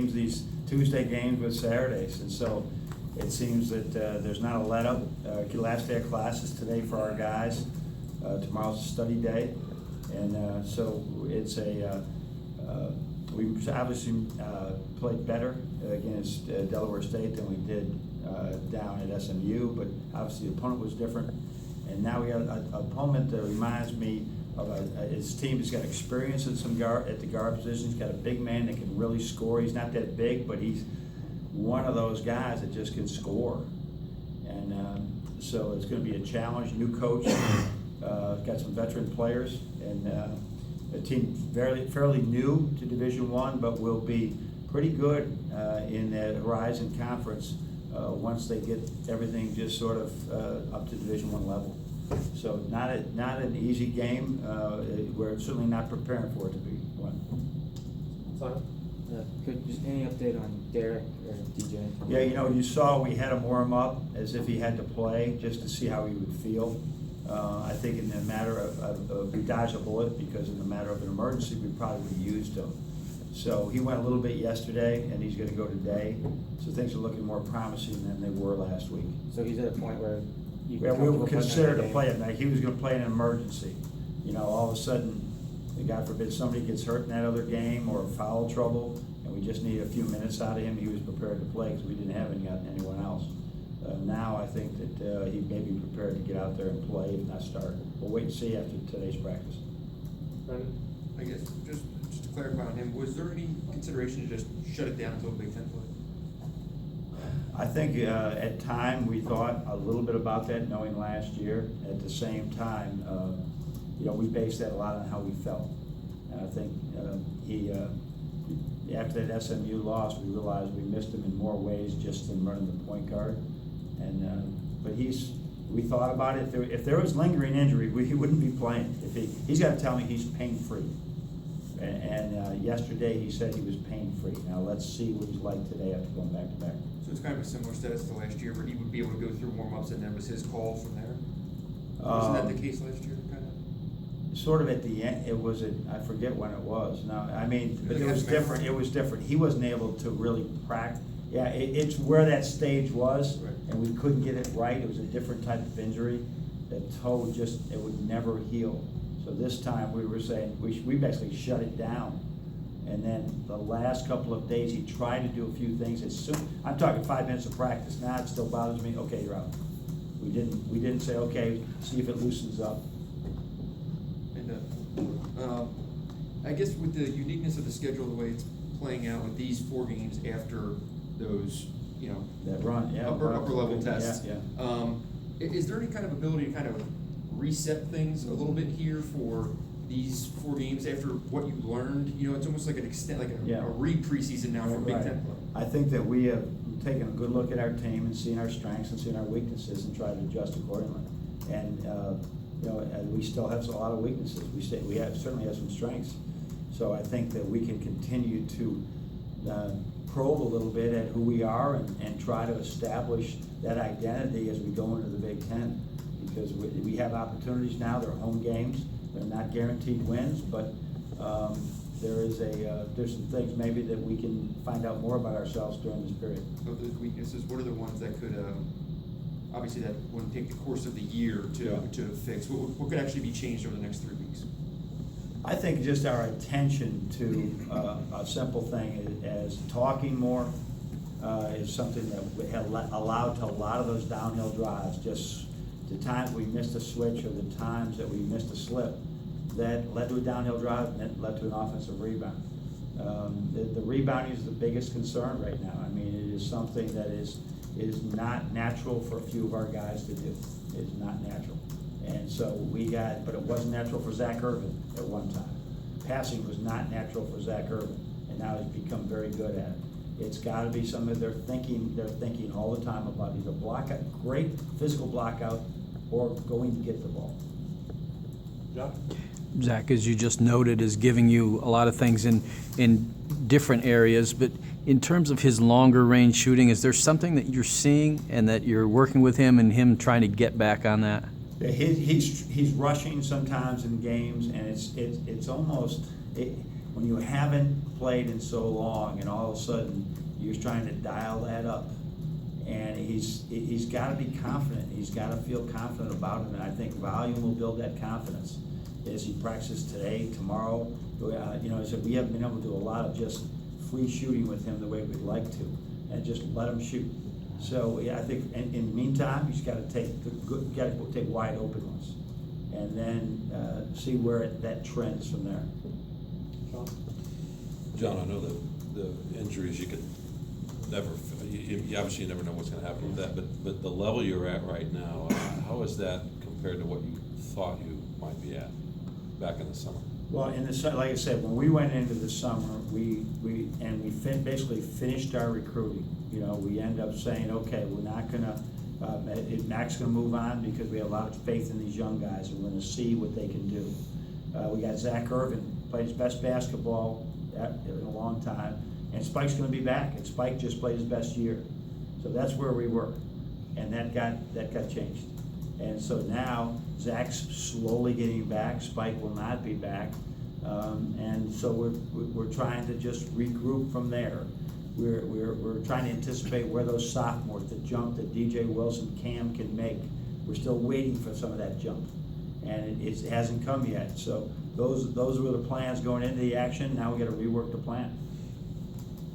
games, these Tuesday games with Saturdays, and so it seems that there's not a let up. Last day of classes today for our guys. Tomorrow's a study day, and so it's we obviously played better against Delaware State than we did down at SMU, but obviously the opponent was different. And now we have an opponent that reminds me of his team has got experience at at the guard position. He's got a big man that can really score. He's not that big, but he's one of those guys that just can score. And so it's going to be a challenge. New coach, got some veteran players, and a team fairly new to Division I, but will be pretty good in the Horizon Conference once they get everything just sort of up to Division I level. So not an easy game. We're certainly not preparing for it to be one. Could just any update on Derrick or DJ? Yeah, you saw we had him warm up as if he had to play just to see how he would feel. I think in the matter of we dodged a bullet because in the matter of an emergency, we probably would have used him. So he went a little bit yesterday, and he's going to go today. So things are looking more promising than they were last week. So he's at a point where we would consider to play him. Like he was going to play in an emergency. All of a sudden, God forbid somebody gets hurt in that other game or foul trouble, and we just need a few minutes out of him. He was prepared to play because we didn't have anyone else. Now I think that he may be prepared to get out there and play, if not start. We'll wait and see after today's practice. I guess just to clarify on him, was there any consideration to just shut it down until Big Ten play? I think at time we thought a little bit about that, knowing last year. At the same time, we based that a lot on how we felt. And I think after that SMU loss, we realized we missed him in more ways just than running the point guard. And but we thought about it. If there was lingering injury, he wouldn't be playing. He's got to tell me he's pain-free. And yesterday he said he was pain-free. Now let's see what he's like today after going back to back. So it's kind of a similar status to last year, where he would be able to go through warm-ups and then was his call from there? Wasn't that the case last year, kind of? Sort of at the end, I forget when it was. No, I mean, but it was different. It was different. He wasn't able to really practice. Yeah, it's where that stage was, right. And we couldn't get it right. It was a different type of injury. The toe it would never heal. So this time we were saying we basically shut it down. And then the last couple of days he tried to do a few things. I'm talking 5 minutes of practice. Now it still bothers me. Okay, you're out. We didn't say, okay, see if it loosens up. And I guess with the uniqueness of the schedule, the way it's playing out with these 4 games after those, that run, yeah, upper level tests. Yeah. Is there any kind of ability to kind of reset things a little bit here for these 4 games after what you learned? It's almost like a re-preseason now for Big Ten play. I think that we have taken a good look at our team and seen our strengths and seen our weaknesses and tried to adjust accordingly. And we still have a lot of weaknesses. We certainly have some strengths. So I think that we can continue to probe a little bit at who we are and try to establish that identity as we go into the Big Ten. Because we have opportunities now. They're home games. They're not guaranteed wins, but there's some things maybe that we can find out more about ourselves during this period. Of those weaknesses, what are the ones that could, obviously that wouldn't take the course of the year to fix? What could actually be changed over the next 3 weeks? I think just our attention to a simple thing as talking more is something that we had allowed to a lot of those downhill drives. Just the times we missed a switch or the times that we missed a slip that led to a downhill drive and that led to an offensive rebound. The rebounding is the biggest concern right now. I mean, it is something that is not natural for a few of our guys to do. It's not natural. And so but it wasn't natural for Zach Irvin at one time. Passing was not natural for Zach Irvin, and now he's become very good at it. It's got to be something they're thinking all the time about either great physical blockout, or going to get the ball. John? Zach, as you just noted, is giving you a lot of things in different areas, but in terms of his longer range shooting, is there something that you're seeing and that you're working with him and him trying to get back on that? He's rushing sometimes in games, and it's almost when you haven't played in so long and all of a sudden you're trying to dial that up. And he's got to be confident. He's got to feel confident about it, and I think volume will build that confidence as he practices today, tomorrow. I said we haven't been able to do a lot of just free shooting with him the way we'd like to, and just let him shoot. So yeah, I think in the meantime, he's got to take wide open ones, and then see where that trends from there. John, I know that the injuries you could never, you obviously never know what's going to happen with that, but the level you're at right now, how is that compared to what you thought you might be at back in the summer? Well, like I said, when we went into the summer, we basically finished our recruiting. We end up saying, okay, we're not gonna, Mac's gonna move on because we have a lot of faith in these young guys, and we're gonna see what they can do. We got Zach Irvin, played his best basketball in a long time, and Spike's gonna be back, and Spike just played his best year. So that's where we were, and that got changed. And so now Zach's slowly getting back. Spike will not be back, and so we're trying to just regroup from there. We're trying to anticipate where those sophomores, the jump that DJ Wilson, Cam can make. We're still waiting for some of that jump, and it hasn't come yet. So those were the plans going into the action. Now we got to rework the plan.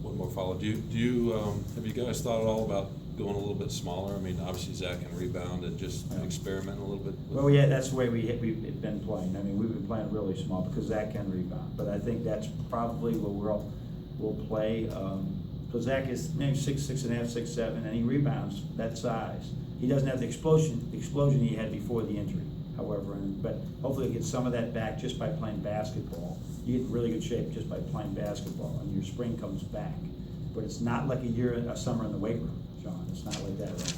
One more follow. Do you have you guys thought at all about going a little bit smaller? I mean, obviously Zach can rebound and just experiment a little bit. Well, yeah, that's the way we've been playing. I mean, we've been playing really small because Zach can rebound. But I think that's probably where we'll play. So Zach is maybe 6'6.5", 6'7", and he rebounds that size. He doesn't have the explosion he had before the injury, however. But hopefully he'll get some of that back just by playing basketball. You get in really good shape just by playing basketball, and your spring comes back. But it's not like a summer in the weight room, John. It's not like that, right?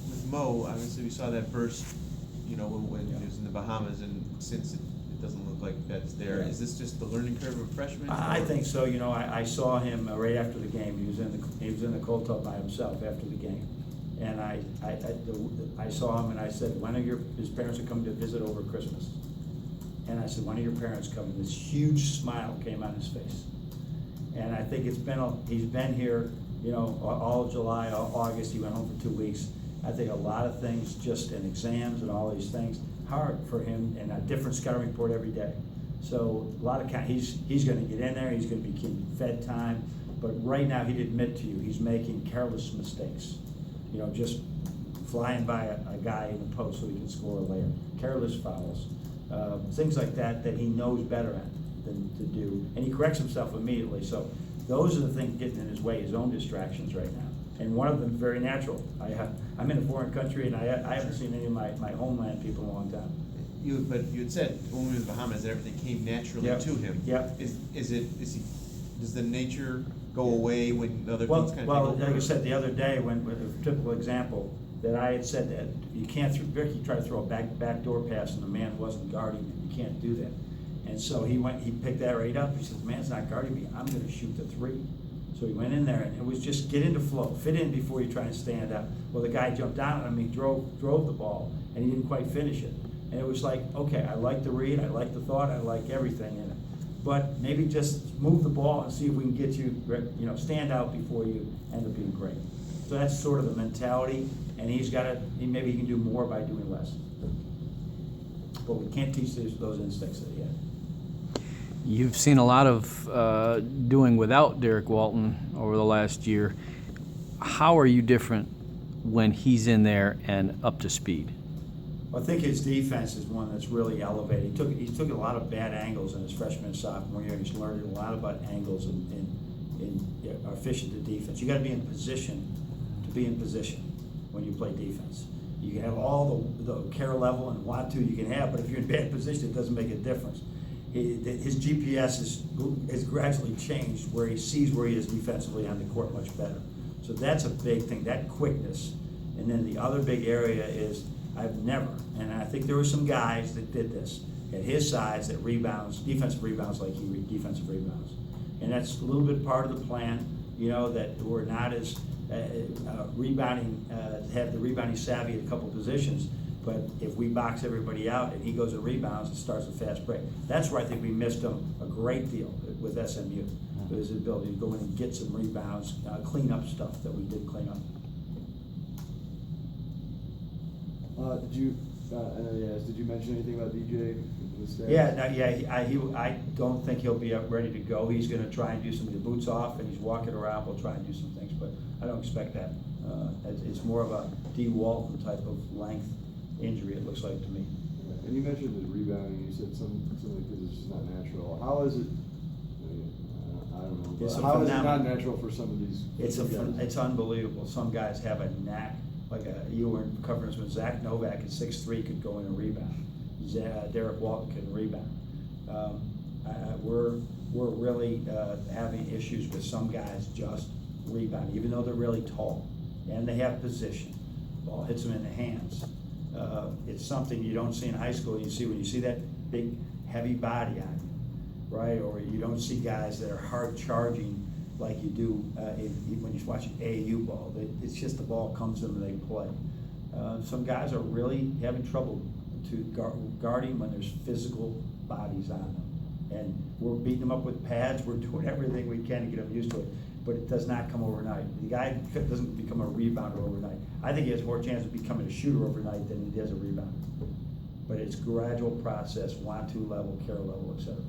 With Mo, obviously we saw that burst, when he was in the Bahamas, and since it doesn't look like that's there. Yeah. Is this just the learning curve of freshman? I think so. I saw him right after the game. He was in the cold tub by himself after the game, and I saw him and I said, "When are his parents are coming to visit over Christmas?" And I said, "When are your parents coming?" This huge smile came on his face, and I think he's been here, all of July, all August. He went home for 2 weeks. I think a lot of things, just in exams and all these things, hard for him, and a different scouting report every day. So a lot of he's going to get in there. He's going to be getting fed time, but right now he'd admit to you he's making careless mistakes. Just flying by a guy in the post so he can score a layup, careless fouls, things like that he knows better at than to do, and he corrects himself immediately. So those are the things getting in his way, his own distractions right now. And one of them is very natural. I'm in a foreign country, and I haven't seen any of my homeland people in a long time. But you had said when we were in the Bahamas, everything came naturally Yep. to him. Yep. Does the nature go away when the other things kind of Well, take like over? I said the other day, when a typical example that I had said that you can't. Ricky tried to throw a backdoor pass, and the man wasn't guarding him. You can't do that. And so he picked that right up. He said, "The man's not guarding me. I'm going to shoot the three." So he went in there, and it was just get into flow, fit in before you try and stand up. Well, the guy jumped down on him, he drove the ball, and he didn't quite finish it. And it was like, okay, I like the read, I like the thought, I like everything in it. But maybe just move the ball and see if we can get you, stand out before you end up being great. So that's sort of the mentality, and maybe he can do more by doing less. But we can't teach those instincts that he had. You've seen a lot of doing without Derrick Walton over the last year. How are you different when he's in there and up to speed? I think his defense is one that's really elevated. He took a lot of bad angles in his freshman and sophomore year. He's learned a lot about angles and efficient to defense. You got to be in position to be in position when you play defense. You can have all the care level and want to you can have, but if you're in bad position, it doesn't make a difference. His GPS has gradually changed where he sees where he is defensively on the court much better. So that's a big thing, that quickness. And then the other big area is and I think there were some guys that did this at his size that defensive rebounds like defensive rebounds. And that's a little bit part of the plan, that we're not as rebounding, have the rebounding savvy at a couple positions, But if we box everybody out and he goes and rebounds and starts a fast break, that's where I think we missed him a great deal with SMU. His ability to go in and get some rebounds, clean up stuff that we did clean up. Did you mention anything about DJ in the stats? Yeah, no, yeah, I don't think he'll be up ready to go. He's gonna try and do some of the boots off, and he's walking around. We'll try and do some things, but I don't expect that. It's more of a D. Walton type of length injury, it looks like to me. And you mentioned the rebounding, you said something because it's just not natural. How is it, I don't know, It's but a how is it phenomenon. not natural for some of these? It's unbelievable. Some guys have a knack, like you were in conference with Zach Novak at 6'3" could go in and rebound. Derrick Walton can rebound. We're really having issues with some guys just rebounding, even though they're really tall and they have position. Ball hits them in the hands. It's something you don't see in high school. You see when you see that big, heavy body on you, right? Or you don't see guys that are hard charging like you do when you watch AAU ball. It's just the ball comes to them and they play. Some guys are really having trouble guarding when there's physical bodies on them. And we're beating them up with pads. We're doing everything we can to get them used to it. But it does not come overnight. The guy doesn't become a rebounder overnight. I think he has more chance of becoming a shooter overnight than he does a rebounder. But it's gradual process, want to level, care level, et cetera.